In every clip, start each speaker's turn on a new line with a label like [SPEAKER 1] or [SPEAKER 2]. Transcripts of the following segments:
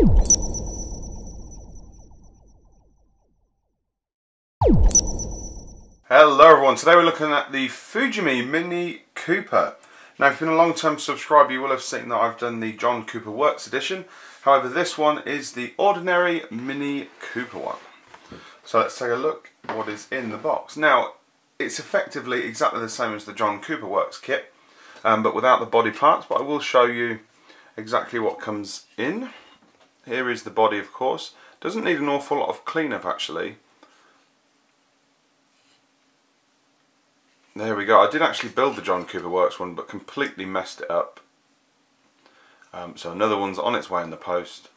[SPEAKER 1] Hello everyone, today we're looking at the Fujimi Mini Cooper. Now if you've been a long-term subscriber you will have seen that I've done the John Cooper Works edition. However, this one is the ordinary Mini Cooper one. So let's take a look at what is in the box. Now it's effectively exactly the same as the John Cooper Works kit, but without the body parts, but I will show you exactly what comes in. Here is the body, of course. Doesn't need an awful lot of cleanup actually. There we go. I did actually build the John Cooper Works one, but completely messed it up. So another one's on its way in the post.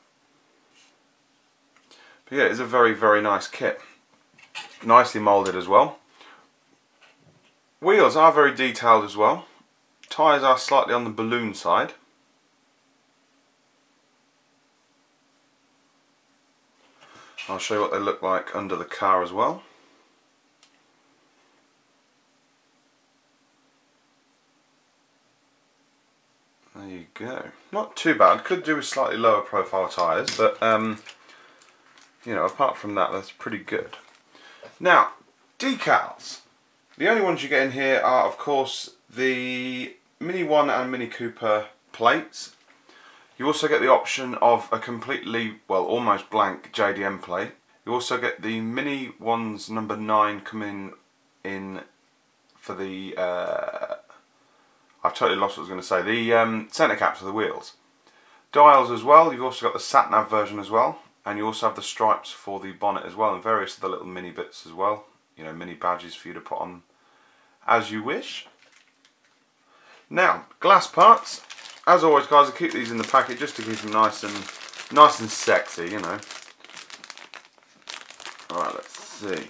[SPEAKER 1] But yeah, it's a very, very nice kit. Nicely moulded as well. Wheels are very detailed as well. Tyres are slightly on the balloon side. I'll show you what they look like under the car as well. There you go. Not too bad. Could do with slightly lower profile tyres, but you know, apart from that, that's pretty good. Now, decals. The only ones you get in here are, of course, the Mini 1 and Mini Cooper plates. You also get the option of a completely, well, almost blank JDM plate. You also get the Mini 1's number 9 coming in for the I've totally lost what I was going to say. The centre caps of the wheels. Dials as well. You've also got the sat-nav version as well. And you also have the stripes for the bonnet as well. And various other little mini bits as well. You know, mini badges for you to put on as you wish. Now, glass parts. As always, guys, I keep these in the packet just to keep them nice and sexy, you know. Alright, let's see.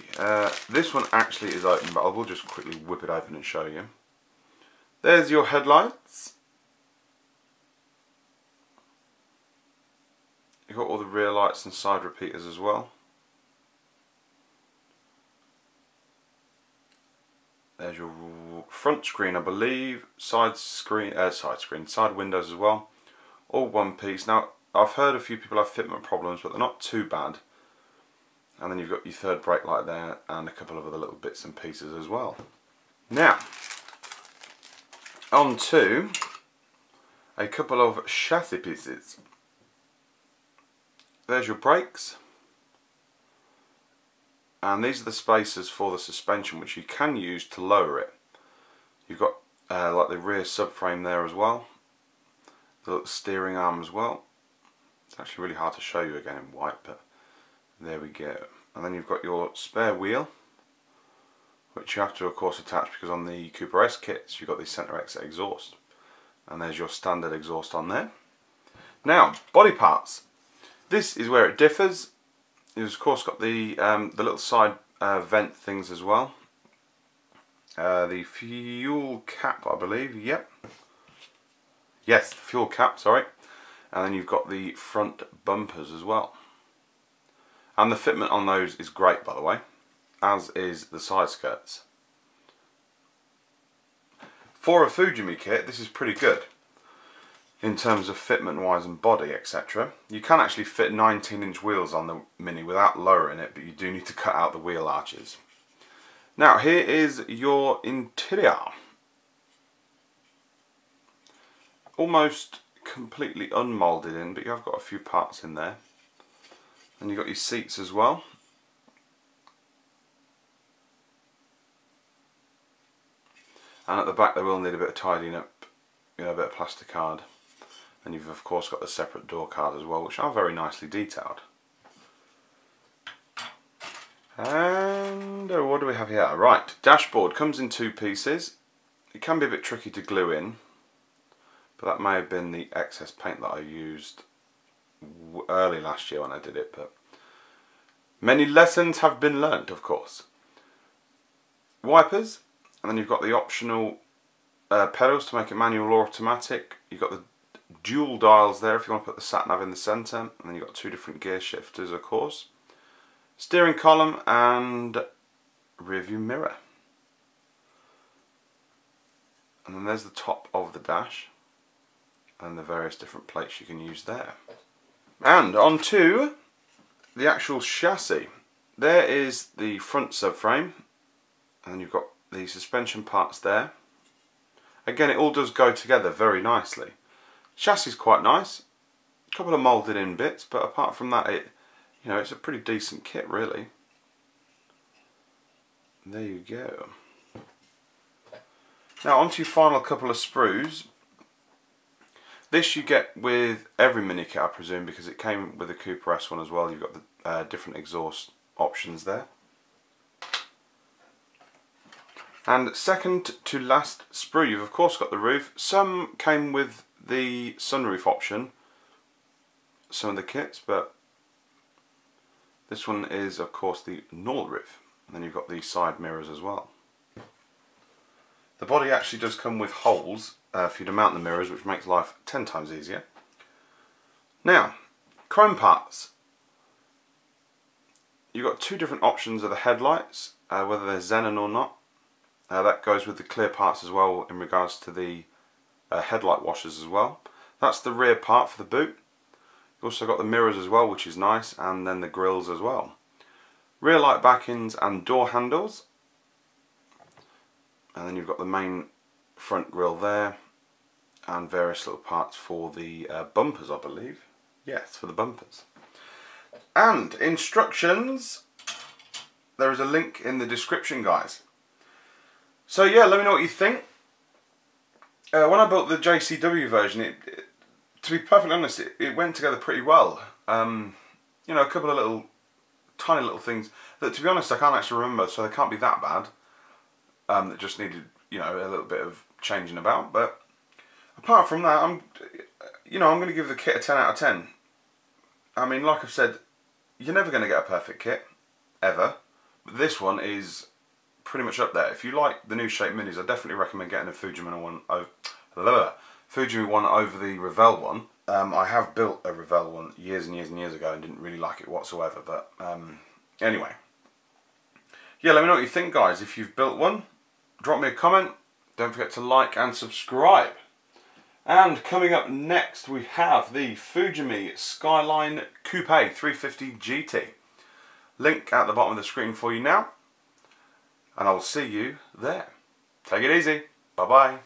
[SPEAKER 1] This one actually is open, but I will just quickly whip it open and show you. There's your headlights. You've got all the rear lights and side repeaters as well. There's your front screen, I believe. Side windows as well. All one piece. Now, I've heard a few people have fitment problems, but they're not too bad. And then you've got your third brake light there and a couple of other little bits and pieces as well. Now, on to a couple of chassis pieces. There's your brakes, and these are the spacers for the suspension, which you can use to lower it. You've got like the rear subframe there as well, the little steering arm as well. It's actually really hard to show you again in white, but there we go. And then you've got your spare wheel, which you have to of course attach because on the Cooper S kits you've got the centre exit exhaust, and there's your standard exhaust on there. Now, body parts. This is where it differs. You've of course got the little side vent things as well. The fuel cap, I believe. Yep. Yes, fuel cap. Sorry. And then you've got the front bumpers as well. And the fitment on those is great, by the way, as is the side skirts. For a Fujimi kit, this is pretty good in terms of fitment wise and body, etc. You can actually fit 19-inch wheels on the Mini without lowering it, but you do need to cut out the wheel arches. Now, here is your interior. Almost completely unmoulded in, but you have got a few parts in there. And you've got your seats as well. And at the back they will need a bit of tidying up, you know, a bit of plastic card. And you've of course got the separate door card as well, which are very nicely detailed. And what do we have here? Right, dashboard comes in two pieces. It can be a bit tricky to glue in, but that may have been the excess paint that I used early last year when I did it, but many lessons have been learnt, of course. Wipers, and then you've got the optional pedals to make it manual or automatic. You've got the dual dials there if you want to put the sat nav in the centre, and then you've got two different gear shifters, of course. Steering column and rear view mirror. And then there's the top of the dash and the various different plates you can use there. And on to the actual chassis. There is the front subframe, and you've got the suspension parts there. Again, it all does go together very nicely. Chassis is quite nice, a couple of moulded in bits, but apart from that, it's a pretty decent kit, really. There you go. Now on to your final couple of sprues. This you get with every mini kit, I presume, because it came with the Cooper S one as well. You've got the different exhaust options there. And second to last sprue, you've of course got the roof. Some came with the sunroof option, some of the kits, but this one is of course the normal roof. And then you've got the side mirrors as well. The body actually does come with holes for you to mount the mirrors, which makes life 10 times easier. Now, chrome parts. You've got two different options of the headlights, whether they're xenon or not. That goes with the clear parts as well in regards to the headlight washers as well. That's the rear part for the boot. You've also got the mirrors as well, which is nice, and then the grills as well. Rear light backings and door handles. And then you've got the main front grille there, and various little parts for the bumpers, I believe. Yes, for the bumpers. And instructions, there is a link in the description, guys. So yeah, let me know what you think. When I built the JCW version, to be perfectly honest, it went together pretty well. A couple of tiny little things that, to be honest, I can't actually remember, so they can't be that bad. That just needed, a little bit of changing about. But apart from that, I'm going to give the kit a 10 out of 10. I mean, like I've said, you're never going to get a perfect kit, ever. But this one is pretty much up there. If you like the new shape minis, I definitely recommend getting a Fujimi one over the Revell one. I have built a Revell one years and years and years ago and didn't really like it whatsoever. But anyway, yeah, let me know what you think, guys. If you've built one, drop me a comment. Don't forget to like and subscribe. And coming up next, we have the Fujimi Skyline Coupe 350 GT. Link at the bottom of the screen for you now. And I will see you there. Take it easy. Bye bye.